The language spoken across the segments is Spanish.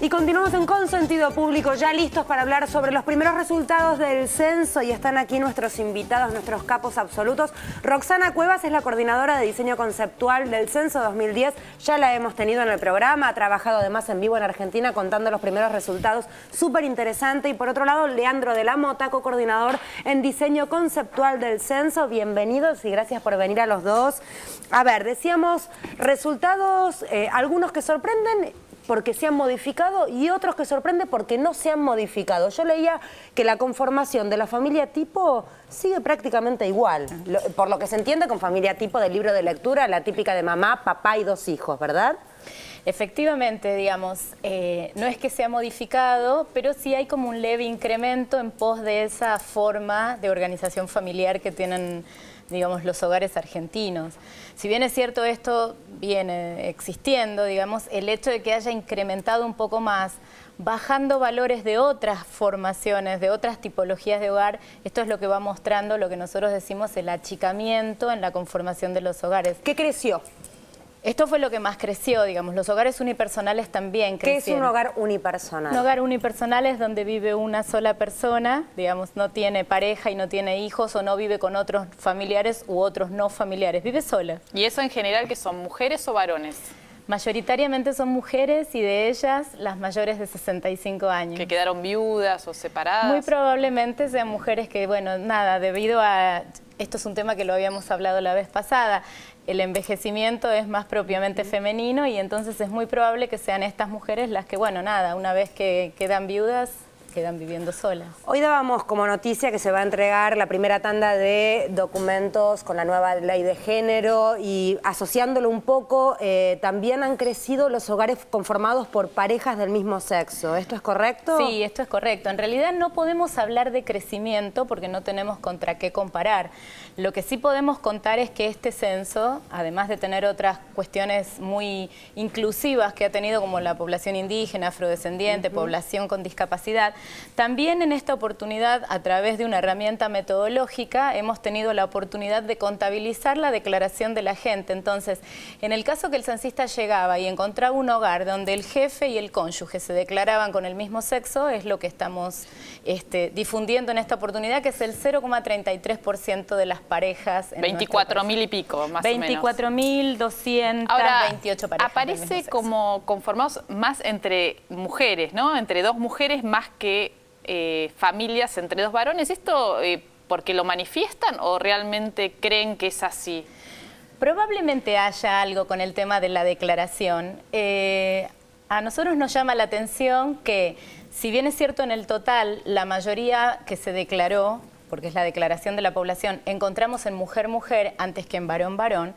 Y continuamos en Consentido Público, ya listos para hablar sobre los primeros resultados del censo, y están aquí nuestros invitados, nuestros capos absolutos. Roxana Cuevas es la coordinadora de diseño conceptual del censo 2010, ya la hemos tenido en el programa, ha trabajado además en vivo en Argentina contando los primeros resultados, súper interesante. Y por otro lado, Leandro de la Mota, co-coordinador en diseño conceptual del censo. Bienvenidos y gracias por venir a los dos. A ver, decíamos resultados, algunos que sorprenden porque se han modificado y otros que sorprenden porque no se han modificado. Yo leía que la conformación de la familia tipo sigue prácticamente igual, por lo que se entiende con familia tipo del libro de lectura, la típica de mamá, papá y 2 hijos, ¿verdad? Efectivamente, digamos, no es que se ha modificado, pero sí hay como un leve incremento en pos de esa forma de organización familiar que tienen, digamos, los hogares argentinos. Si bien es cierto esto viene existiendo, digamos, el hecho de que haya incrementado un poco más, bajando valores de otras formaciones, de otras tipologías de hogar, esto es lo que va mostrando lo que nosotros decimos el achicamiento en la conformación de los hogares. ¿Qué creció? Esto fue lo que más creció, digamos, los hogares unipersonales también crecieron. ¿Qué es un hogar unipersonal? Un hogar unipersonal es donde vive una sola persona, digamos, no tiene pareja y no tiene hijos, o no vive con otros familiares u otros no familiares, vive sola. ¿Y eso en general que son mujeres o varones? Mayoritariamente son mujeres y de ellas las mayores de 65 años. ¿Que quedaron viudas o separadas? Muy probablemente sean mujeres que, bueno, nada, debido a... Esto es un tema que lo habíamos hablado la vez pasada. El envejecimiento es más propiamente femenino y entonces es muy probable que sean estas mujeres las que, bueno, nada, una vez que quedan viudas, quedan viviendo solas. Hoy dábamos como noticia que se va a entregar la primera tanda de documentos con la nueva ley de género, y asociándolo un poco, también han crecido los hogares conformados por parejas del mismo sexo. ¿Esto es correcto? Sí, esto es correcto. En realidad no podemos hablar de crecimiento porque no tenemos contra qué comparar. Lo que sí podemos contar es que este censo, además de tener otras cuestiones muy inclusivas que ha tenido, como la población indígena, afrodescendiente, población con discapacidad, también en esta oportunidad, a través de una herramienta metodológica, hemos tenido la oportunidad de contabilizar la declaración de la gente. Entonces, en el caso que el censista llegaba y encontraba un hogar donde el jefe y el cónyuge se declaraban con el mismo sexo, es lo que estamos difundiendo en esta oportunidad, que es el 0,33% de las parejas. 24.000 y pico, más o menos. 24.228 parejas. Aparece como conformados más entre mujeres, ¿no? Entre 2 mujeres más que familias entre 2 varones. ¿Esto porque lo manifiestan o realmente creen que es así? Probablemente haya algo con el tema de la declaración. A nosotros nos llama la atención que, si bien es cierto en el total, la mayoría que se declaró, porque es la declaración de la población, encontramos en mujer-mujer antes que en varón-varón,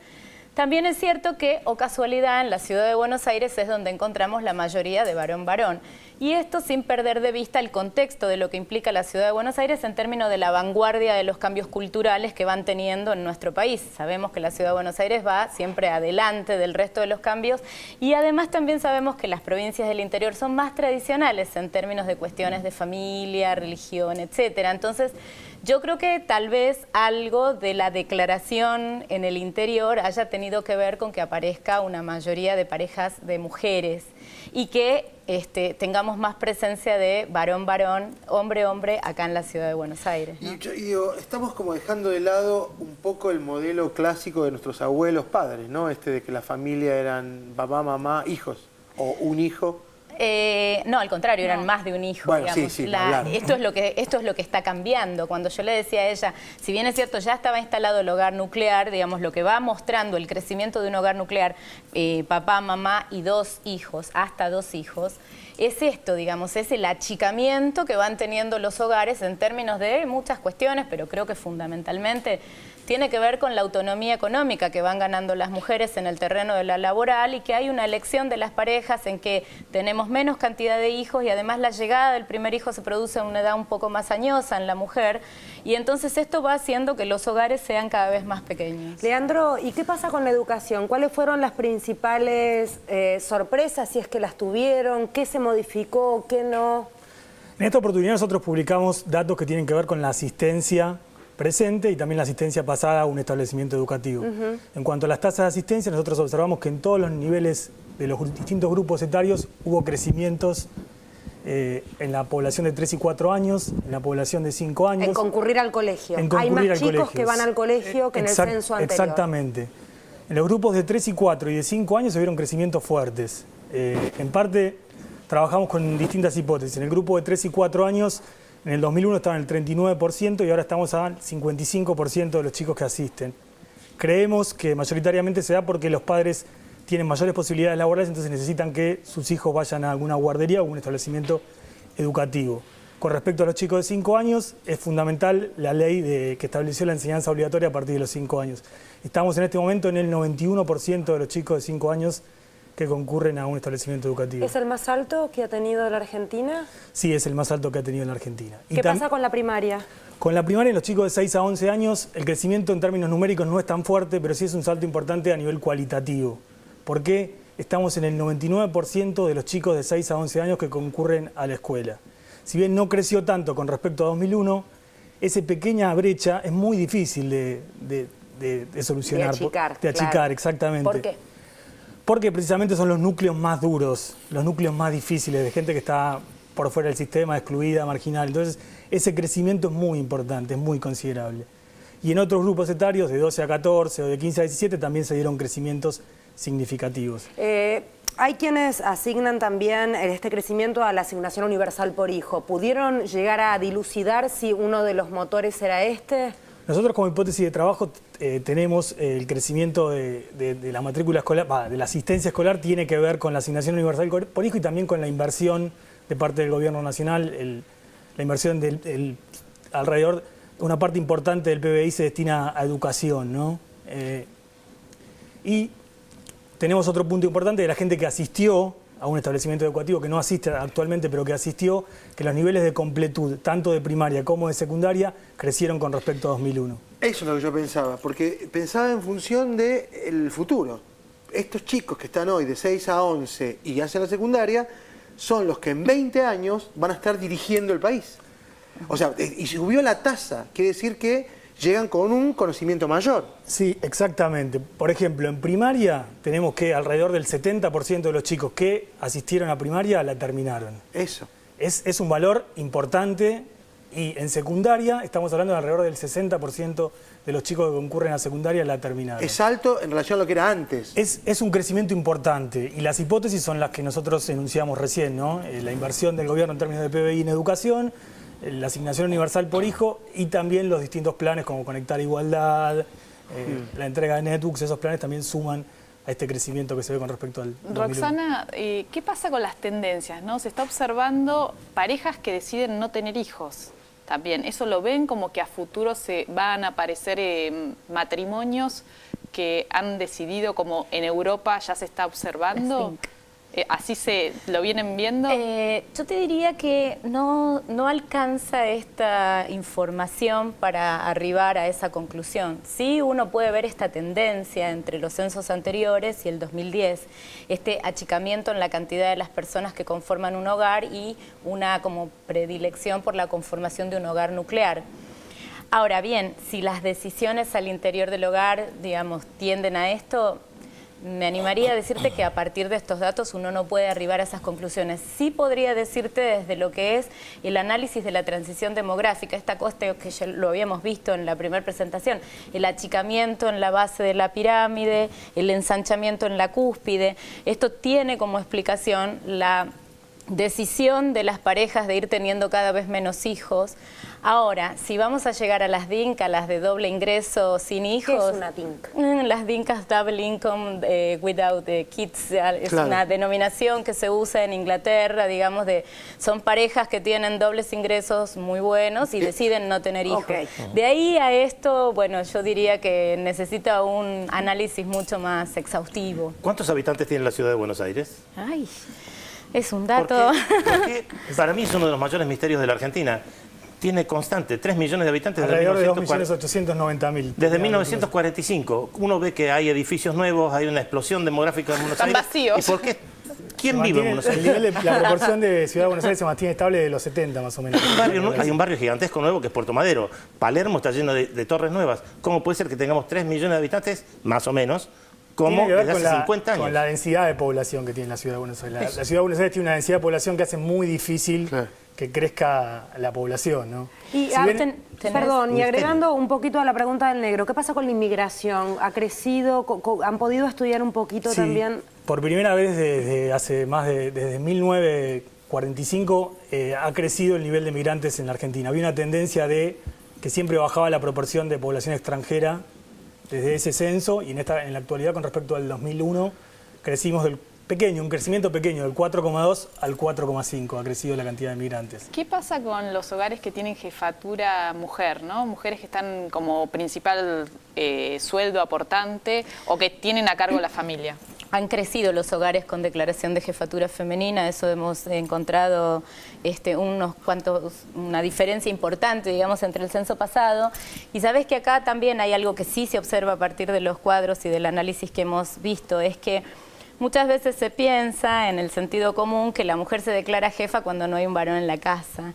también es cierto que, o casualidad, en la ciudad de Buenos Aires es donde encontramos la mayoría de varón-varón. Y esto sin perder de vista el contexto de lo que implica la ciudad de Buenos Aires en términos de la vanguardia de los cambios culturales que van teniendo en nuestro país. Sabemos que la ciudad de Buenos Aires va siempre adelante del resto de los cambios, y además también sabemos que las provincias del interior son más tradicionales en términos de cuestiones de familia, religión, etcétera. Entonces, yo creo que tal vez algo de la declaración en el interior haya tenido que ver con que aparezca una mayoría de parejas de mujeres y que tengamos más presencia de varón-varón, hombre-hombre acá en la ciudad de Buenos Aires, ¿no? Y digo, estamos como dejando de lado un poco el modelo clásico de nuestros abuelos padres, ¿no? De que la familia eran papá, mamá, hijos, o un hijo. No, al contrario, eran más de un hijo, bueno, digamos. Sí, esto es lo que está cambiando. Cuando yo le decía a ella, si bien es cierto, ya estaba instalado el hogar nuclear, digamos, lo que va mostrando el crecimiento de un hogar nuclear, papá, mamá y 2 hijos, hasta 2 hijos, es esto, digamos, es el achicamiento que van teniendo los hogares en términos de muchas cuestiones, pero creo que fundamentalmente tiene que ver con la autonomía económica que van ganando las mujeres en el terreno de la laboral, y que hay una elección de las parejas en que tenemos menos cantidad de hijos, y además la llegada del primer hijo se produce a una edad un poco más añosa en la mujer, y entonces esto va haciendo que los hogares sean cada vez más pequeños. Leandro, ¿y qué pasa con la educación? ¿Cuáles fueron las principales sorpresas, si es que las tuvieron? ¿Qué se modificó? ¿Qué no? En esta oportunidad nosotros publicamos datos que tienen que ver con la asistencia presente y también la asistencia pasada a un establecimiento educativo. En cuanto a las tasas de asistencia, nosotros observamos que en todos los niveles de los distintos grupos etarios hubo crecimientos en la población de 3 y 4 años, en la población de 5 años. En concurrir al colegio. En Hay concurrir más al chicos colegio. que van al colegio que en el censo anterior. Exactamente. En los grupos de 3 y 4 y de 5 años se vieron crecimientos fuertes. En parte, trabajamos con distintas hipótesis. En el grupo de 3 y 4 años, en el 2001 estaban el 39% y ahora estamos al 55% de los chicos que asisten. Creemos que mayoritariamente se da porque los padres tienen mayores posibilidades laborales, entonces necesitan que sus hijos vayan a alguna guardería o algún establecimiento educativo. Con respecto a los chicos de 5 años, es fundamental la ley que estableció la enseñanza obligatoria a partir de los 5 años. Estamos en este momento en el 91% de los chicos de 5 años que concurren a un establecimiento educativo. ¿Es el más alto que ha tenido la Argentina? Sí, es el más alto que ha tenido en la Argentina. ¿Qué pasa con la primaria? Con la primaria, los chicos de 6 a 11 años, el crecimiento en términos numéricos no es tan fuerte, pero sí es un salto importante a nivel cualitativo. ¿Por qué? Estamos en el 99% de los chicos de 6 a 11 años que concurren a la escuela. Si bien no creció tanto con respecto a 2001, esa pequeña brecha es muy difícil de solucionar. De achicar, claro. Exactamente. ¿Por qué? Porque precisamente son los núcleos más duros, los núcleos más difíciles, de gente que está por fuera del sistema, excluida, marginal. Entonces, ese crecimiento es muy importante, es muy considerable. Y en otros grupos etarios, de 12 a 14 o de 15 a 17, también se dieron crecimientos significativos. Hay quienes asignan también este crecimiento a la asignación universal por hijo. ¿Pudieron llegar a dilucidar si uno de los motores era este? Nosotros como hipótesis de trabajo tenemos el crecimiento de la matrícula escolar, de la asistencia escolar, tiene que ver con la asignación universal por hijo y también con la inversión de parte del gobierno nacional. La inversión alrededor, una parte importante del PBI se destina a educación, ¿no? Y tenemos otro punto importante de la gente que asistió a un establecimiento educativo, que no asiste actualmente, pero que asistió, que los niveles de completud, tanto de primaria como de secundaria, crecieron con respecto a 2001. Eso es lo que yo pensaba, porque pensaba en función del futuro. Estos chicos que están hoy de 6 a 11 y hacen la secundaria, son los que en 20 años van a estar dirigiendo el país. O sea, y subió la tasa, quiere decir que llegan con un conocimiento mayor. Sí, exactamente. Por ejemplo, en primaria tenemos que alrededor del 70% de los chicos que asistieron a primaria la terminaron. Eso. Es un valor importante y en secundaria estamos hablando de alrededor del 60% de los chicos que concurren a secundaria la terminaron. Es alto en relación a lo que era antes. Es un crecimiento importante y las hipótesis son las que nosotros enunciamos recién, ¿no? La inversión del gobierno en términos de PBI en educación, la asignación universal por hijo y también los distintos planes como Conectar Igualdad, la entrega de netbooks, esos planes también suman a este crecimiento que se ve con respecto al 2001. Roxana, ¿qué pasa con las tendencias, no? Se está observando parejas que deciden no tener hijos también. ¿Eso lo ven como que a futuro se van a aparecer matrimonios que han decidido, como en Europa ya se está observando? ¿Así se lo vienen viendo? Yo te diría que no alcanza esta información para arribar a esa conclusión. Sí, uno puede ver esta tendencia entre los censos anteriores y el 2010, este achicamiento en la cantidad de las personas que conforman un hogar y una como predilección por la conformación de un hogar nuclear. Ahora bien, si las decisiones al interior del hogar, digamos, tienden a esto, me animaría a decirte que a partir de estos datos uno no puede arribar a esas conclusiones. Sí podría decirte desde lo que es el análisis de la transición demográfica, esta cosa que ya lo habíamos visto en la primera presentación, el achicamiento en la base de la pirámide, el ensanchamiento en la cúspide. Esto tiene como explicación la decisión de las parejas de ir teniendo cada vez menos hijos. Ahora, si vamos a llegar a las DINC, a las de doble ingreso sin hijos... ¿Qué es una DINC? Las DINCs, Double Income Without Kids, es Claro. una denominación que se usa en Inglaterra, digamos, son parejas que tienen dobles ingresos muy buenos y deciden no tener hijos. Okay. De ahí a esto, bueno, yo diría que necesita un análisis mucho más exhaustivo. ¿Cuántos habitantes tiene la ciudad de Buenos Aires? Ay, es un dato... Porque para mí es uno de los mayores misterios de la Argentina. Tiene constante 3 millones de habitantes Alrededor de 1940. 2.890.000. Desde 1945. Uno ve que hay edificios nuevos, hay una explosión demográfica en Buenos Están Aires. vacíos. ¿Y por qué ¿Quién vive en Buenos El Aires? nivel de la proporción de Ciudad de Buenos Aires se mantiene estable de los 70 más o menos. Hay un barrio gigantesco nuevo que es Puerto Madero. Palermo está lleno de torres nuevas. ¿Cómo puede ser que tengamos 3 millones de habitantes, más o menos, como Tiene que ver desde hace 50 años? con la densidad de población que tiene la Ciudad de Buenos Aires. La Ciudad de Buenos Aires tiene una densidad de población que hace muy difícil que crezca la población, ¿no? Y, Si bien- perdón, y agregando un poquito a la pregunta del negro, ¿qué pasa con la inmigración? ¿Ha crecido? ¿Han podido estudiar un poquito Sí, también? por primera vez desde 1945 ha crecido el nivel de migrantes en la Argentina. Había una tendencia de que siempre bajaba la proporción de población extranjera desde ese censo y en la actualidad con respecto al 2001 crecimos un crecimiento pequeño, del 4,2 al 4,5 ha crecido la cantidad de migrantes. ¿Qué pasa con los hogares que tienen jefatura mujer, ¿no? Mujeres que están como principal sueldo aportante o que tienen a cargo la familia. Han crecido los hogares con declaración de jefatura femenina, eso hemos encontrado una diferencia importante, digamos, entre el censo pasado. Y sabes que acá también hay algo que sí se observa a partir de los cuadros y del análisis que hemos visto, es que muchas veces se piensa en el sentido común que la mujer se declara jefa cuando no hay un varón en la casa.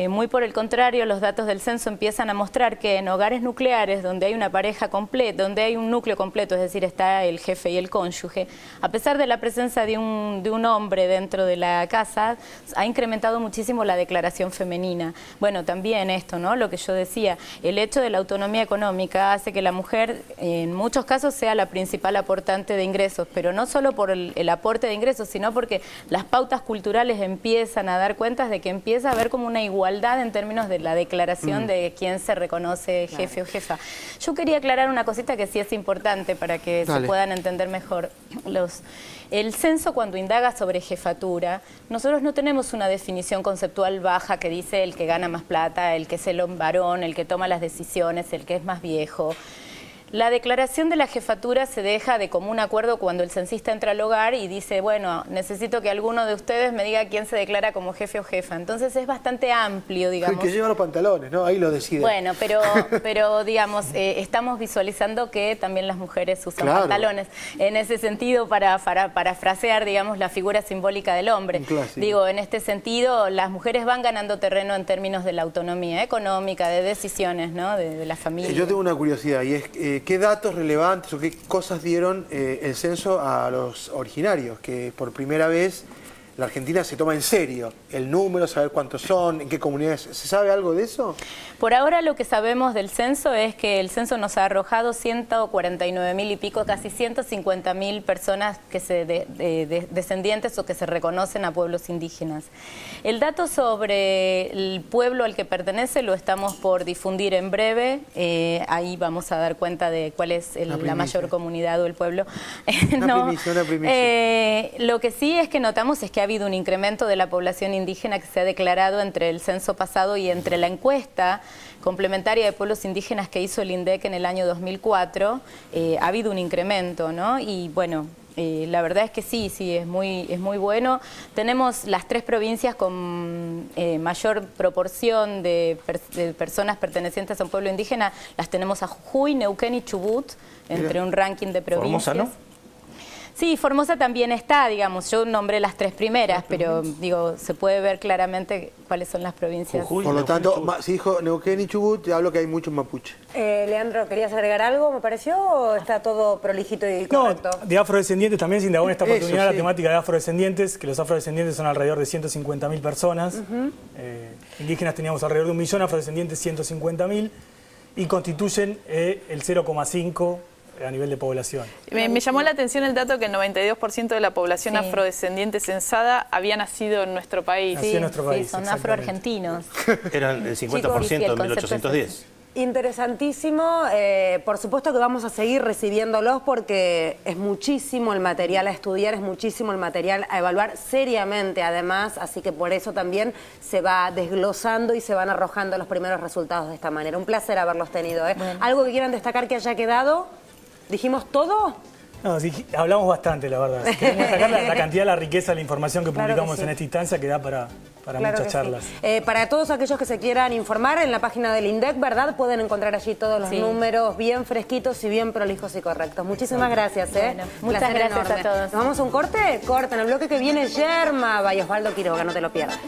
Muy por el contrario, los datos del censo empiezan a mostrar que en hogares nucleares donde hay una pareja completa, donde hay un núcleo completo, es decir, está el jefe y el cónyuge, a pesar de la presencia de un hombre dentro de la casa, ha incrementado muchísimo la declaración femenina. Bueno, también esto, ¿no? Lo que yo decía, el hecho de la autonomía económica hace que la mujer en muchos casos sea la principal aportante de ingresos, pero no solo por el aporte de ingresos, sino porque las pautas culturales empiezan a dar cuenta de que empieza a haber como una igualdad en términos de la declaración de quién se reconoce jefe o jefa. Yo quería aclarar una cosita que sí es importante para que se puedan entender mejor. El censo, cuando indaga sobre jefatura, nosotros no tenemos una definición conceptual baja que dice el que gana más plata, el que es el varón, el que toma las decisiones, el que es más viejo. La declaración de la jefatura se deja de común acuerdo cuando el censista entra al hogar y dice, bueno, necesito que alguno de ustedes me diga quién se declara como jefe o jefa. Entonces es bastante amplio, digamos. El que lleva los pantalones, ¿no? Ahí lo decide. Bueno, pero digamos, estamos visualizando que también las mujeres usan pantalones. En ese sentido, para parafrasear, digamos, la figura simbólica del hombre. Digo, en este sentido, las mujeres van ganando terreno en términos de la autonomía económica, de decisiones, ¿no? De la familia. Yo tengo una curiosidad y es ¿qué datos relevantes o qué cosas dieron el censo a los originarios? Que por primera vez la Argentina se toma en serio el número, saber cuántos son, en qué comunidades. ¿Se sabe algo de eso? Por ahora lo que sabemos del censo es que el censo nos ha arrojado 149.000 y pico, casi 150.000 personas que descendientes o que se reconocen a pueblos indígenas. El dato sobre el pueblo al que pertenece lo estamos por difundir en breve. Ahí vamos a dar cuenta de cuál es la mayor comunidad o el pueblo. Una primicia. Lo que sí es que notamos es que ha habido un incremento de la población indígena que se ha declarado entre el censo pasado y entre la encuesta complementaria de pueblos indígenas que hizo el INDEC en el año 2004. Ha habido un incremento, ¿no? Y bueno, la verdad es que sí, es muy bueno. Tenemos las 3 provincias con mayor proporción de personas pertenecientes a un pueblo indígena. Las tenemos a Jujuy, Neuquén y Chubut, entre un ranking de provincias. Formosa, ¿no? Sí, Formosa también está, digamos, yo nombré las 3 primeras, pero digo, se puede ver claramente cuáles son las provincias. Jujuy, Por lo Neuquén, tanto, Chubut. si dijo Neuquén y Chubut, hablo que hay muchos mapuche. Leandro, ¿querías agregar algo, me pareció, o está todo prolijito y correcto? No, de afrodescendientes también se indagó en esta oportunidad Eso, la sí. temática de afrodescendientes, que los afrodescendientes son alrededor de 150.000 personas. Indígenas teníamos alrededor de 1 millón, afrodescendientes 150.000 y constituyen el 0,5 a nivel de población. Me llamó la atención el dato que el 92% de la población afrodescendiente censada había nacido en nuestro país. Nació en nuestro país, son exactamente. afroargentinos. Eran el 50% Chicos, en el concepto 1810. Interesantísimo, por supuesto que vamos a seguir recibiéndolos porque es muchísimo el material a estudiar, es muchísimo el material a evaluar seriamente además, así que por eso también se va desglosando y se van arrojando los primeros resultados de esta manera. Un placer haberlos tenido. Bueno. ¿Algo que quieran destacar que haya quedado? ¿Dijimos todo? No, sí, hablamos bastante, la verdad. Queremos destacar la cantidad, la riqueza, la información que Claro que publicamos sí. en esta instancia que da para Claro muchas que charlas. sí. Para todos aquellos que se quieran informar, en la página del INDEC, ¿verdad? Pueden encontrar allí todos los Sí. números bien fresquitos y bien prolijos y correctos. Muchísimas gracias. Bueno, muchas Placer gracias a enorme. todos. ¿Nos vamos a un corte? Corta. En el bloque que viene Yerma y Osvaldo Quiroga, no te lo pierdas.